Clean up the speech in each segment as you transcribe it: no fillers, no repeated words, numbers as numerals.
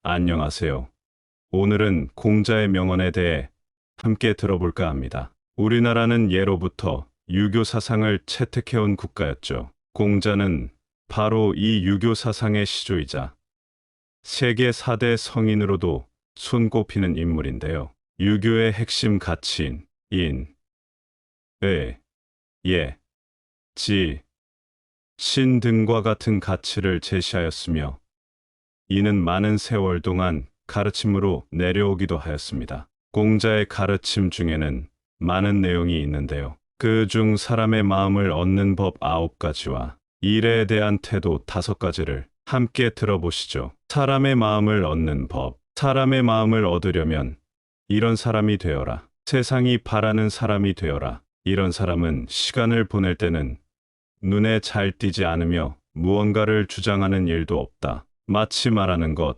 안녕하세요. 오늘은 공자의 명언에 대해 함께 들어볼까 합니다. 우리나라는 예로부터 유교 사상을 채택해온 국가였죠. 공자는 바로 이 유교 사상의 시조이자 세계 4대 성인으로도 손꼽히는 인물인데요. 유교의 핵심 가치인 인, 의, 예, 지, 신 등과 같은 가치를 제시하였으며 이는 많은 세월 동안 가르침으로 내려오기도 하였습니다. 공자의 가르침 중에는 많은 내용이 있는데요. 그 중 사람의 마음을 얻는 법 9가지와 일에 대한 태도 5가지를 함께 들어보시죠. 사람의 마음을 얻는 법. 사람의 마음을 얻으려면 이런 사람이 되어라. 세상이 바라는 사람이 되어라. 이런 사람은 시간을 보낼 때는 눈에 잘 띄지 않으며 무언가를 주장하는 일도 없다. 마치 말하는 것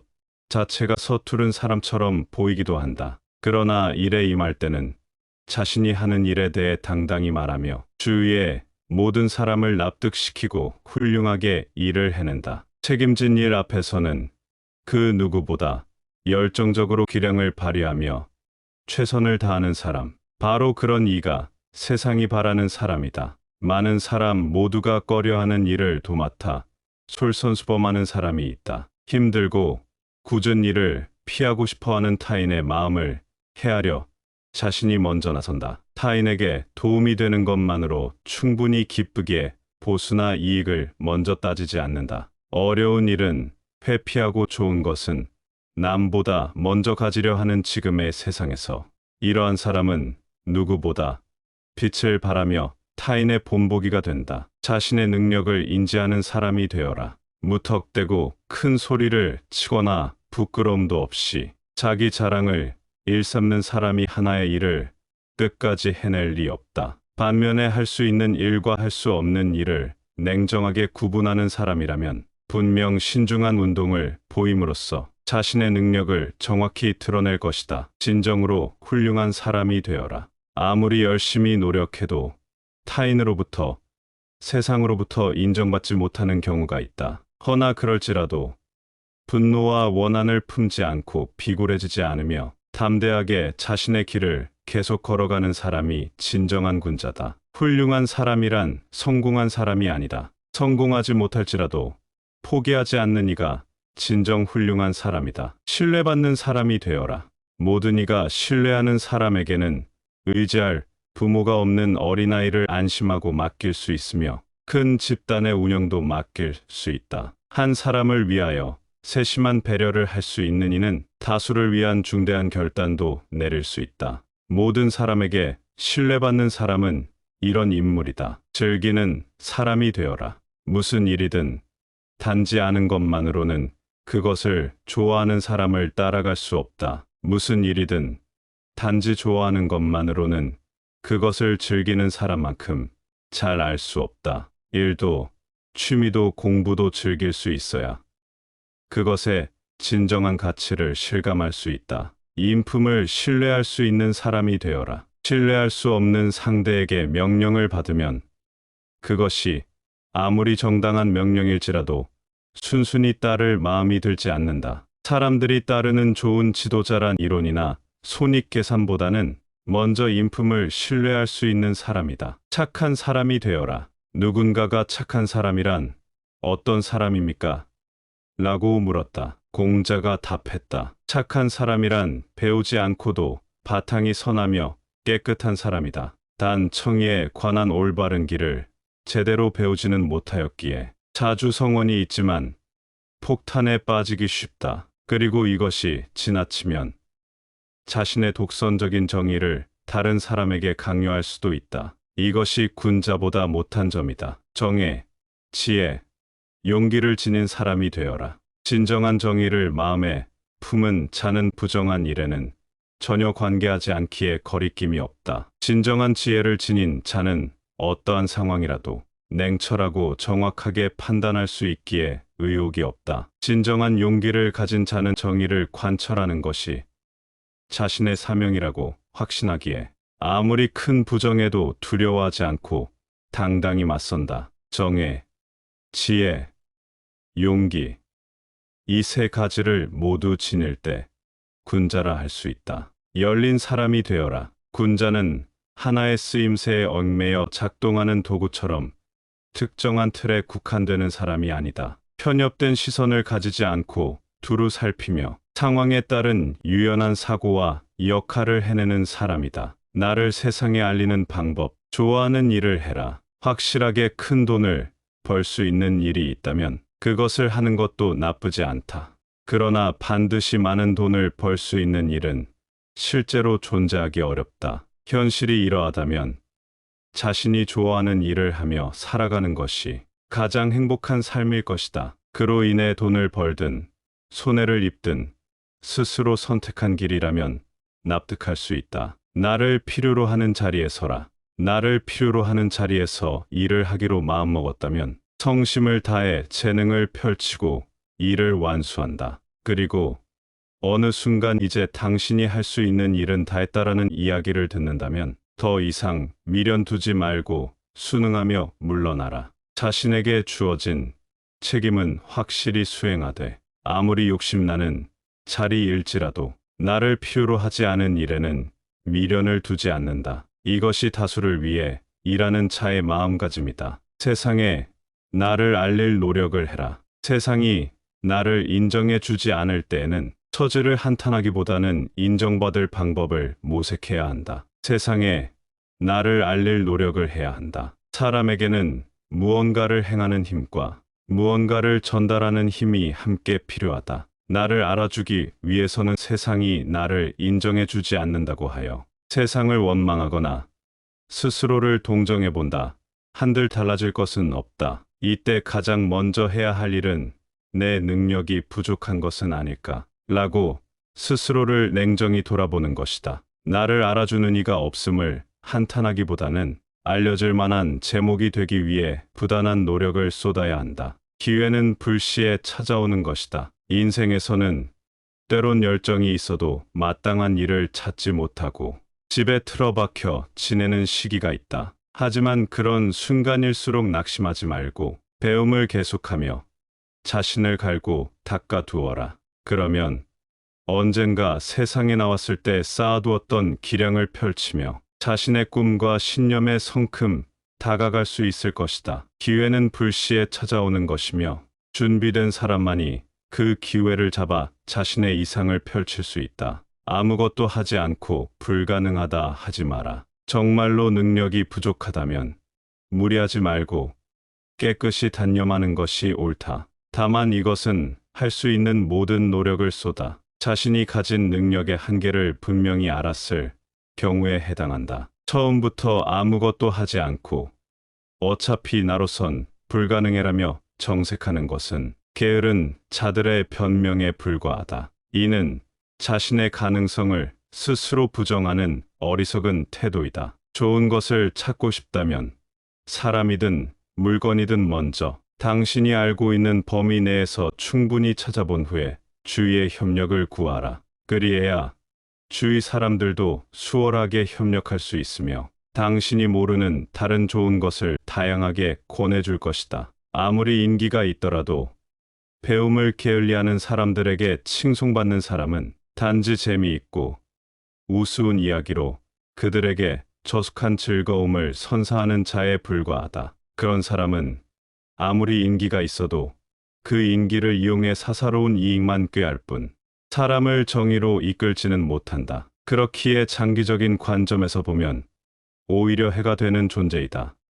자체가 서투른 사람처럼 보이기도 한다. 그러나 일에 임할 때는 자신이 하는 일에 대해 당당히 말하며 주위의 모든 사람을 납득시키고 훌륭하게 일을 해낸다. 책임진 일 앞에서는 그 누구보다 열정적으로 기량을 발휘하며 최선을 다하는 사람. 바로 그런 이가 세상이 바라는 사람이다. 많은 사람 모두가 꺼려하는 일을 도맡아 솔선수범하는 사람이 있다. 힘들고 굳은 일을 피하고 싶어하는 타인의 마음을 헤아려 자신이 먼저 나선다. 타인에게 도움이 되는 것만으로 충분히 기쁘기에 보수나 이익을 먼저 따지지 않는다. 어려운 일은 회피하고 좋은 것은 남보다 먼저 가지려 하는 지금의 세상에서 이러한 사람은 누구보다 빛을 발하며 타인의 본보기가 된다. 자신의 능력을 인지하는 사람이 되어라. 무턱대고 큰 소리를 치거나 부끄러움도 없이 자기 자랑을 일삼는 사람이 하나의 일을 끝까지 해낼 리 없다. 반면에 할 수 있는 일과 할 수 없는 일을 냉정하게 구분하는 사람이라면 분명 신중한 운동을 보임으로써 자신의 능력을 정확히 드러낼 것이다. 진정으로 훌륭한 사람이 되어라. 아무리 열심히 노력해도 타인으로부터, 세상으로부터 인정받지 못하는 경우가 있다. 허나 그럴지라도 분노와 원한을 품지 않고 비굴해지지 않으며 담대하게 자신의 길을 계속 걸어가는 사람이 진정한 군자다. 훌륭한 사람이란 성공한 사람이 아니다. 성공하지 못할지라도 포기하지 않는 이가 진정 훌륭한 사람이다. 신뢰받는 사람이 되어라. 모든 이가 신뢰하는 사람에게는 의지할 부모가 없는 어린아이를 안심하고 맡길 수 있으며 큰 집단의 운영도 맡길 수 있다. 한 사람을 위하여 세심한 배려를 할 수 있는 이는 다수를 위한 중대한 결단도 내릴 수 있다. 모든 사람에게 신뢰받는 사람은 이런 인물이다. 즐기는 사람이 되어라. 무슨 일이든 단지 아는 것만으로는 그것을 좋아하는 사람을 따라갈 수 없다. 무슨 일이든 단지 좋아하는 것만으로는 그것을 즐기는 사람만큼 잘 알 수 없다. 일도, 취미도 공부도 즐길 수 있어야 그것의 진정한 가치를 실감할 수 있다. 인품을 신뢰할 수 있는 사람이 되어라. 신뢰할 수 없는 상대에게 명령을 받으면 그것이 아무리 정당한 명령일지라도 순순히 따를 마음이 들지 않는다. 사람들이 따르는 좋은 지도자란 이론이나 손익계산보다는 먼저 인품을 신뢰할 수 있는 사람이다. 착한 사람이 되어라. 누군가가 착한 사람이란 어떤 사람입니까? 라고 물었다. 공자가 답했다. 착한 사람이란 배우지 않고도 바탕이 선하며 깨끗한 사람이다. 단 청의에 관한 올바른 길을 제대로 배우지는 못하였기에 자주성원이 있지만 폭탄에 빠지기 쉽다. 그리고 이것이 지나치면 자신의 독선적인 정의를 다른 사람에게 강요할 수도 있다. 이것이 군자보다 못한 점이다. 정의, 지혜, 용기를 지닌 사람이 되어라. 진정한 정의를 마음에 품은 자는 부정한 일에는 전혀 관계하지 않기에 거리낌이 없다. 진정한 지혜를 지닌 자는 어떠한 상황이라도 냉철하고 정확하게 판단할 수 있기에 의욕이 없다. 진정한 용기를 가진 자는 정의를 관철하는 것이 자신의 사명이라고 확신하기에 아무리 큰 부정에도 두려워하지 않고 당당히 맞선다. 정의, 지혜, 용기, 이 세 가지를 모두 지닐 때 군자라 할 수 있다. 열린 사람이 되어라. 군자는 하나의 쓰임새에 얽매여 작동하는 도구처럼 특정한 틀에 국한되는 사람이 아니다. 편협된 시선을 가지지 않고 두루 살피며 상황에 따른 유연한 사고와 역할을 해내는 사람이다. 나를 세상에 알리는 방법, 좋아하는 일을 해라. 확실하게 큰 돈을 벌 수 있는 일이 있다면 그것을 하는 것도 나쁘지 않다. 그러나 반드시 많은 돈을 벌 수 있는 일은 실제로 존재하기 어렵다. 현실이 이러하다면 자신이 좋아하는 일을 하며 살아가는 것이 가장 행복한 삶일 것이다. 그로 인해 돈을 벌든 손해를 입든 스스로 선택한 길이라면 납득할 수 있다. 나를 필요로 하는 자리에 서라. 나를 필요로 하는 자리에서 일을 하기로 마음먹었다면 성심을 다해 재능을 펼치고 일을 완수한다. 그리고 어느 순간 이제 당신이 할 수 있는 일은 다 했다라는 이야기를 듣는다면 더 이상 미련 두지 말고 순응하며 물러나라. 자신에게 주어진 책임은 확실히 수행하되 아무리 욕심나는 자리일지라도 나를 필요로 하지 않은 일에는 미련을 두지 않는다. 이것이 다수를 위해 일하는 자의 마음가짐이다. 세상에 나를 알릴 노력을 해라. 세상이 나를 인정해 주지 않을 때에는 처지를 한탄하기보다는 인정받을 방법을 모색해야 한다. 세상에 나를 알릴 노력을 해야 한다. 사람에게는 무언가를 행하는 힘과 무언가를 전달하는 힘이 함께 필요하다. 나를 알아주기 위해서는 세상이 나를 인정해 주지 않는다고 하여 세상을 원망하거나 스스로를 동정해 본다 한들 달라질 것은 없다. 이때 가장 먼저 해야 할 일은 내 능력이 부족한 것은 아닐까 라고 스스로를 냉정히 돌아보는 것이다. 나를 알아주는 이가 없음을 한탄하기보다는 알려질 만한 제목이 되기 위해 부단한 노력을 쏟아야 한다. 기회는 불시에 찾아오는 것이다. 인생에서는 때론 열정이 있어도 마땅한 일을 찾지 못하고 집에 틀어박혀 지내는 시기가 있다. 하지만 그런 순간일수록 낙심하지 말고 배움을 계속하며 자신을 갈고 닦아두어라. 그러면 언젠가 세상에 나왔을 때 쌓아두었던 기량을 펼치며 자신의 꿈과 신념에 성큼 다가갈 수 있을 것이다. 기회는 불시에 찾아오는 것이며 준비된 사람만이 그 기회를 잡아 자신의 이상을 펼칠 수 있다. 아무것도 하지 않고 불가능하다 하지 마라. 정말로 능력이 부족하다면 무리하지 말고 깨끗이 단념하는 것이 옳다. 다만 이것은 할 수 있는 모든 노력을 쏟아 자신이 가진 능력의 한계를 분명히 알았을 경우에 해당한다. 처음부터 아무것도 하지 않고 어차피 나로선 불가능해라며 정색하는 것은 게으른 자들의 변명에 불과하다. 이는 자신의 가능성을 스스로 부정하는 어리석은 태도이다. 좋은 것을 찾고 싶다면 사람이든 물건이든 먼저 당신이 알고 있는 범위 내에서 충분히 찾아본 후에 주위의 협력을 구하라. 그리해야 주위 사람들도 수월하게 협력할 수 있으며 당신이 모르는 다른 좋은 것을 다양하게 권해줄 것이다. 아무리 인기가 있더라도 배움을 게을리하는 사람들에게 칭송받는 사람은 단지 재미있고 우스운 이야기로 그들에게 저속한 즐거움을 선사하는 자에 불과하다. 그런 사람은 아무리 인기가 있어도 그 인기를 이용해 사사로운 이익만 꾀할 뿐 사람을 정의로 이끌지는 못한다. 그렇기에 장기적인 관점에서 보면 오히려 해가 되는 존재이다.